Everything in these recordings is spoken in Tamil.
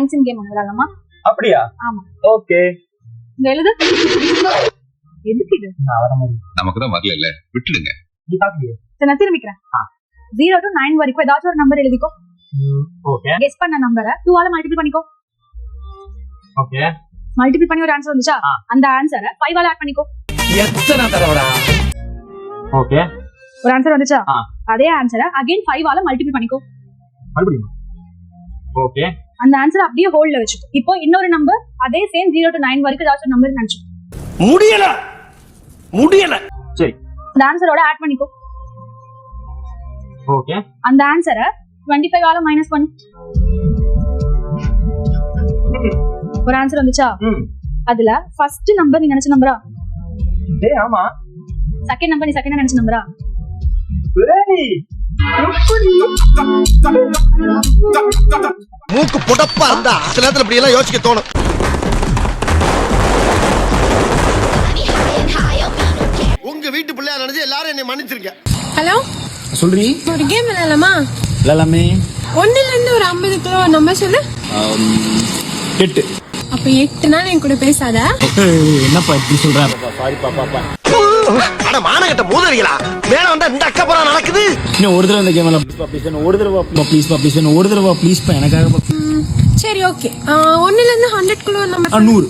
லைன்ஸ் கேம் விளையாடலாமா? அப்படியா? ஆமா. ஓகே. இங்க எழுது. எதுக்கு இது? நமக்கு தான் வரல இல்ல, விட்டுடுங்க. நீ பாக்கலையே. சரி நான் திரும்பிக்கிறேன். 0 to 9 வரைக்கும் ஏதாச்சும் ஒரு நம்பர் எழுதிக்கோ. ஓகே. கெஸ் பண்ண நம்பரை 2 ஆல மல்டிப்ளை பண்ணிக்கோ. ஓகே. மல்டிப்ளை பண்ணி ஒரு ஆன்சர் வந்துச்சா, அந்த ஆன்சரை 5 ஆல ஆட் பண்ணிக்கோ. எத்தனை தடவைடா? ஓகே. ஒரு ஆன்சர் வந்துச்சா, அதே ஆன்சரை அகைன் 5 ஆல மல்டிப்ளை பண்ணிக்கோ. மறுபடியும். ஓகே. அந்த ஆன்சர் அப்படியே ஹோல்ட்ல வெச்சுக்கோ. இப்போ இன்னொரு நம்பர் அதே சேம் 0 to 9 வரைக்கும் ஏதாச்சும் நம்பர் நினைச்சு முடியல. சரி. அந்த ஆன்சரோட ஆட் பண்ணிக்கோ. ஓகே. அந்த ஆன்சரை 25 ஆல மைனஸ் பண்ணு. ஒரு ஆன்சர் வந்துச்சா, அதுல ஃபர்ஸ்ட் நம்பர் நீ நினைச்ச நம்பரா? ஆமா. செகண்ட் நம்பர் நீ செகண்டா நினைச்ச நம்பரா? மூக்கு புடப்பா இருந்தா சில நேரத்துல இப்படி எல்லாம் யோசிக்க தோணும். உங்க வீட்டு பிள்ளையா நினைச்சு எல்லாரும் என்னை மன்னிச்சிருங்க. ஹலோ சொல்றீ? ஒரு கேம் விளையாடலாமா? விளையாடலாமே. 1ல இருந்து ஒரு 50 நம்பர் சொல்லு. 8. அப்ப 8 நாள் என் கூட பேசாத. என்னப்பா இப்படி சொல்ற? சாரி பாப்பா. அட மானகட்ட மூதறிகளா, மேல வந்தா இந்த அக்கா போறா நடக்குது. இன்னும் ஒரு தடவை இந்த கேம் எல்லாம் ப்ளீஸ் ஒரு தடவை ப்ளீஸ் ஒரு தடவை ப்ளீஸ் பா எனக்காக. சரி ஓகே. 1ல இருந்து 100 குள்ள ஒரு நம்பர். 100.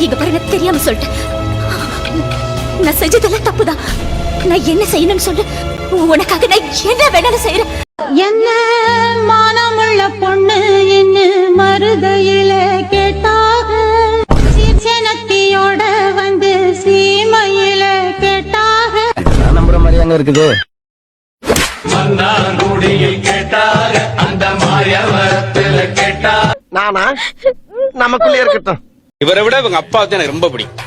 இங்க பாருங்க, தெரியாம சொல்லிட்டேன். நான் செஞ்சதெல்லாம் தப்புதான். நான் என்ன செய்யணும்னு சொல்லு, உனக்காக நான் என்ன வேணாலும் செய்யறேன். என்ன மானமுள்ள பொண்ணு என்ன மருதையில கேட்டாக, சீர்சனத்தியோட வந்து சீமையில கேட்டாக. நம்புற மாதிரி அங்க இருக்குது. நானா நமக்குள்ளே இருக்கட்டும். இவரை விட இவங்க அப்பா தான் எனக்கு ரொம்ப பிடிக்கும்.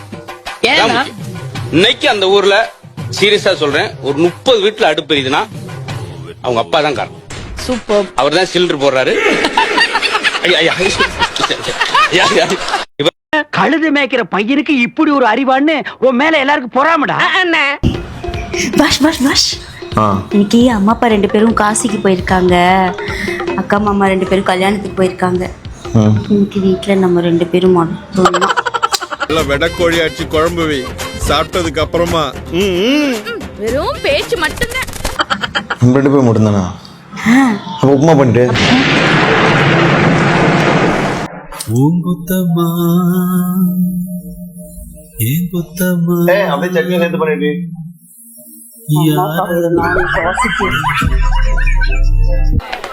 இன்னைக்கு அந்த ஊர்ல சீரியஸா சொல்றேன், ஒரு 30 வீட்டுல அடுப்பு எரியுதுன்னா அவங்க அப்பா தான் காரணம். சூப்பர். அவர் தான் சிலிண்டர் போடுறாரு. கழுது மேய்க்கிற பையனுக்கு இப்படி ஒரு அறிவான்னு உன் மேல எல்லாருக்கும் பொறாமடா. Wash wash wash. இன்னைக்கு அம்மா அப்பா 2 பேரும் காசிக்கு போயிருக்காங்க. அக்கா மாமா 2 பேரும் கல்யாணத்துக்கு போயிருக்காங்க. இன்னைக்கு வீட்டுல நம்ம 2 பேரும் மட்டும்தான். வெடக்கோழி அடிச்சு குழம்பு வை, சாப்பிட்டதுக்கு அப்புறமா. வெறும் பேச்சு மட்டும்தான். 2 பேர் மட்டும்தானா? அப்ப உப்புமா பண்ணிட்டு. ஊங்குத்தம்மா ஏங்குத்தம்மா அப்படியே சட்னி சேர்த்து பண்ணிட்டு.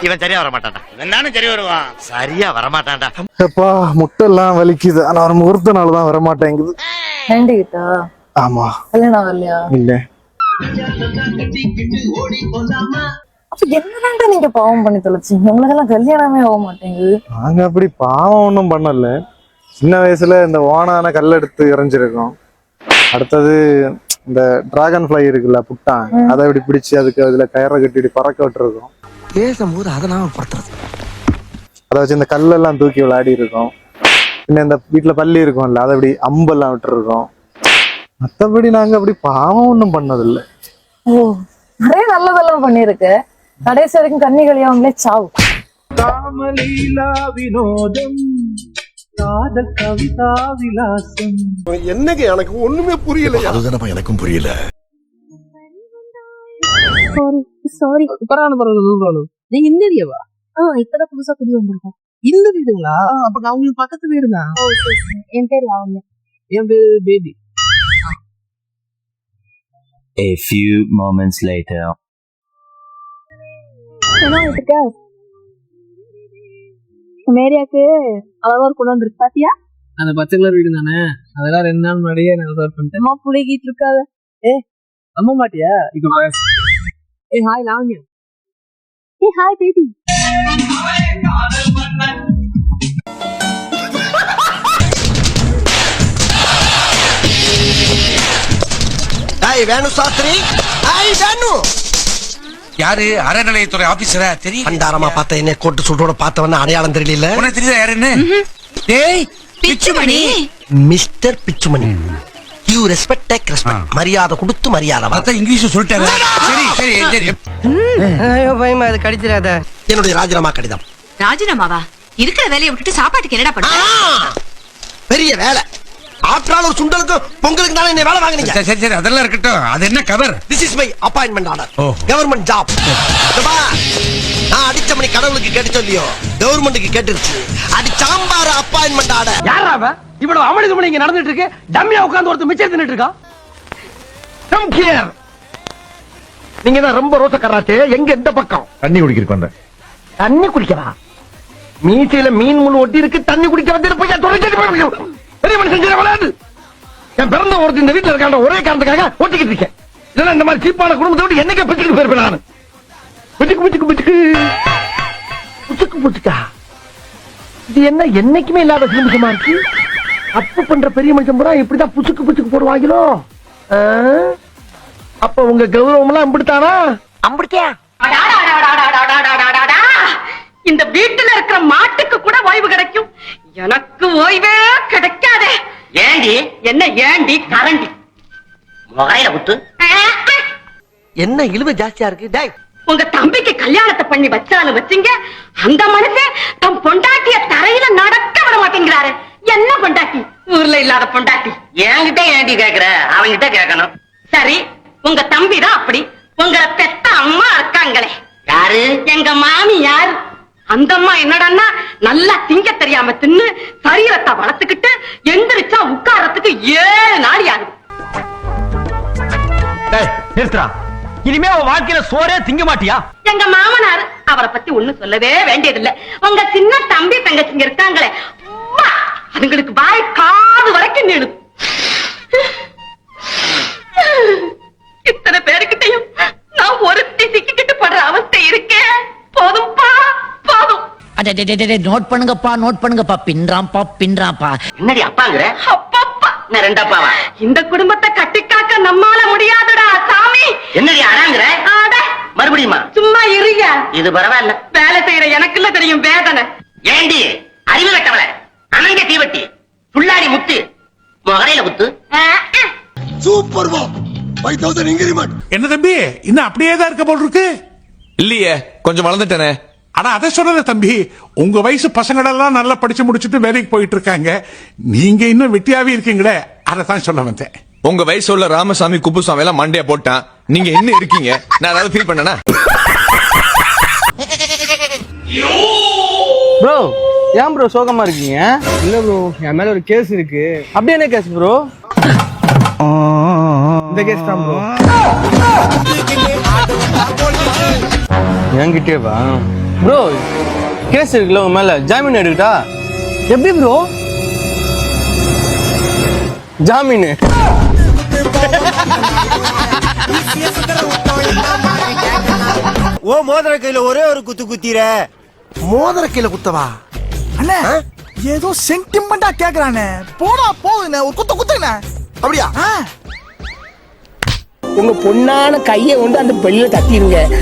இவன் சரியா வர மாட்டான்டா. நானும் சரி வருவான். சரியா வர மாட்டான்டா. எப்பா முட்டை எல்லாம் வலிக்குது. ஆனா ஒரு முகூர்த்த நாள் தான் வர மாட்டேங்குது. ஆமா. கல்யாணம் வரலையா? இல்ல. என்னடா நீங்க பாவம் பண்ணி தொலைச்சீங்க? உங்களுக்கெல்லாம் கல்யாணமே ஆக மாட்டேங்குது. நாங்க அப்படி பாவம் ஒன்றும் பண்ணல. சின்ன வயசுல இந்த ஓனான கல் எடுத்து எறிஞ்சிருக்கோம். அடுத்தது இந்த டிராகன் ஃபிளை இருக்குல்ல, புட்டான், அதை இப்படி பிடிச்சு அதுக்கு அதுல கயிறை கட்டி பறக்க விட்டுருக்கோம். பேசும்போது அதை நாம படுத்துறது. அதை வச்சு இந்த கல்லெல்லாம் தூக்கி விளையாடி இருக்கோம். பின்ன இந்த வீட்டுல பள்ளி இருக்கும்ல, அதை அப்படி அம்பெல்லாம் விட்டுருக்கோம். மற்றபடி நாங்க அப்படி பாவம் ஒன்றும் பண்ணதில்லை. ஓ, நிறைய நல்லதெல்லாம் பண்ணிருக்கு. கடைசி வரைக்கும் கண்ணி கழியாமலே சாவு. காமலீலா வினோதம், காதல் கவிதா விலாசம். என்னங்க எனக்கு ஒண்ணுமே புரியல. அதுதானப்பா எனக்கும் புரியல. சாரி. பரவாயில்ல. நீங்க இந்த ஏரியாவா? இப்பதான் புதுசா குடி வந்திருக்கோம். இந்த வீடுங்களா? அப்ப அவங்களுக்கு பக்கத்து வீடு தான். என் பேர் லாவண்யா. என் பேரு baby. A few moments later. மேரியாக்கு அழகா கொண்டு வந்திருக்கு பாத்தியா? அந்த பச்சை கலர் வீடு தானே, அதெல்லாம் 2 நாள் முன்னாடியே நான் சர்வ் பண்ணிட்டேன். அம்மா புளிகிட்டு இருக்காத. நம்ப மாட்டியா? Hi Lavanya. Hi baby. I Venu Sastri. I Venu. யாரு? அறநிலையத்துறை ஆபீசரா? தெரியும். பண்டாரமா பார்த்த என்ன கோட்டு சூட்டோட பார்த்தவன அடையாளம் தெரியல. உனக்கு தெரியுதா யாருன்னு? டேய் Pichumani. Mister Pichumani. You respect take respect. மரியாதை கொடுத்து மரியாதை வா. அதான் இங்கிலீஷ் சொல்லிட்டாரு. சரி சரி சரி. ஐயோ பயமா அது கடிச்சிடாத. என்னுடைய ராஜினாமா கடிதம். ராஜினாமாவா? இருக்கிற வேலையை விட்டுட்டு சாப்பாட்டுக்கு என்னடா பண்ண? பெரிய வேலை. ஆற்றால் ஒரு சுண்டலுக்கு பொங்கலுக்கு தானே என்ன வேலை வாங்குனீங்க. சரி சரி அதெல்லாம் இருக்கட்டும். அது என்ன cover? This is my appointment order. Oh. Government job. நான் அடிச்ச மணி கடவுளுக்கு கேட்டு சொல்லியோ கவர்மெண்ட்டுக்கு கேட்டுருச்சு. அடி சாம்பார் அப்பாயின்மெண்ட் ஆர்டர். யாரா அவன்? இவ்வளவு அமளிதுமணி இங்க நடந்துட்டு இருக்கு. டம்மியா உட்கார்ந்து ஒருத்தர் மிச்சர் தின்னுட்டு இருக்கான். Come here. நீங்க தான் ரொம்ப ரோசக்காராச்சே. எங்க எந்த பக்கம்? தண்ணி குடிக்கிறதுக்கு வந்தேன். தண்ணி குடிக்கவா? மீசையில மீன் முள் ஒட்டி இருக்கு. தண்ணி குடிக்க வந்து போய் தொலைச்சிட்டு பெரிய மனுஷன் செய்ய விளையாடு. என் பிறந்த ஒருத்தர் இந்த வீட்டுல இருக்காண்ட ஒரே காரணத்துக்காக ஒட்டிக்கிட்டு இருக்கேன். இதெல்லாம் இந்த மாதிரி சீப்பான குடும்பத்தை விட்டு என்னைக்கே பிச்சுக்கிட்டு போயிருப்பேன் நான். பிச்சுக்கு பிச்சுக்கு பிச்சுக்கு புச்சுக்கு புச்சுக்கா. இது என்ன என்னைக்குமே இல்லாத சிலிமிஷமா இருக்கு. தப்பு பண்ற பெரிய மனுஷன் பூரா இப்படிதான் புச்சுக்கு புச்சுக்கு போடுவாங்களோ. அப்ப உங்க கௌரவம் எல்லாம் இப்படித்தானா? அம்பிடிக்கா இந்த வீட்டுல இருக்கிற மாட்டுக்கு கூட ஓய்வு கிடைக்கும், எனக்கு ஓய்வே கிடைக்காதே. ஏண்டி என்ன ஏண்டி கரண்டி முகையில குத்து. என்ன இழுவை ஜாஸ்தியா இருக்கு. டேய் உங்க தம்பிக்கு கல்யாணத்தை பண்ணி வச்சாலும் வச்சீங்க, அந்த மனுஷன் தம் பொண்டாட்டிய தரையில நடக்க விட மாட்டேங்கிறாரு. என்ன பொண்டாட்டி? ஊர்ல இல்லாத பொண்டாட்டி. என்கிட்ட ஏண்டி கேக்குற? அவங்கிட்ட கேட்கணும். சரி, உங்க தம்பி தான் அப்படி. உங்களை பெத்த அம்மா இருக்காங்களே, யாரு? எங்க மாமியார். அந்த அம்மா என்னடான்னா நல்லா திங்க தெரியாம தின்னு சரீரத்தை வளர்த்துக்கிட்டு எந்திரிச்சா உட்காரத்துக்கு 7 நாள் ஆகுது. நிறுத்துறா. இனிமே அவன் வாழ்க்கையில சோறே திங்க மாட்டியா? எங்க மாமனார் அவரை பத்தி ஒண்ணும் சொல்லவே வேண்டியதில்லை. உங்க சின்ன தம்பி தங்கச்சிங்க இருக்காங்களே, அம்மா, அதுங்களுக்கு வாய் காது வரைக்கும் நீளும். இத்தனை பேருக்கிட்டையும் நான் ஒருத்தி சிக்கிக்கிட்டு படுற அவஸ்தை இருக்கேன். போதும்பா போதும். நோட் பண்ணுங்கப்பா பின்றாம்பா. என்னடி அப்பாங்கிற? அப்பப்பா, நான் ரெண்டப்பாவா? இந்த குடும்பத்தை கட்டிக்காக்க நம்மால முடியாதுடா சாமி. என்னடி அடாங்கிற? ஆட மறுபடியுமா? சும்மா இருங்க. இது பரவாயில்ல. வேலை செய்யற எனக்குள்ள தெரியும் வேதனை. ஏண்டி அறிவு கட்டவள, அனங்க தீவட்டி, புள்ளாடி முத்து, முகரையில குத்து. சூப்பர் பா. 5000 இன்கிரிமென்ட். என்ன தம்பி இன்னும் அப்படியே தான் இருக்க போல் இருக்கு. இல்லையே, கொஞ்சம் வளர்ந்துட்டேனே. ஆனா அதை சொல்லல தம்பி, உங்க வயசு பசங்களெல்லாம் நல்லா படிச்சு முடிச்சுட்டு வேலைக்கு போயிட்டு இருக்காங்க, நீங்க இன்னும் வெட்டியாவே இருக்கீங்களே, அதைத்தான் சொல்ல வந்தேன். உங்க வயசு உள்ள ராமசாமி குப்புசாமி எல்லாம் மண்டையா போட்டான், நீங்க என்ன இருக்கீங்க? நான் அதாவது ஃபீல் பண்ணனா? ப்ரோ ஏன் ப்ரோ சோகமா இருக்கீங்க? இல்ல ப்ரோ, என் மேல ஒரு கேஸ் இருக்கு. அப்படி என்ன கேஸ் ப்ரோ? இந்த கேஸ் தான் ப்ரோ. என்கிட்டே வா ப்ரோ. கேஸ் இருக்குல்ல உங்க மேல, ஜாமீன் எடுக்கிட்டா? எப்படி ப்ரோ? ஜாமீன் ஓ மோதிர கையில ஒரே ஒரு குத்து குத்திர. மோதிர கையில குத்தவா? அண்ணா ஏதோ சென்டிமெண்டா கேக்குறானே, போடா போகுதுண்ணே, ஒரு குத்து குத்துங்கண்ணே. அப்படியா? உங்க பொண்ணான கையை கொண்டு அந்த பெல்ல தட்டிடுங்க.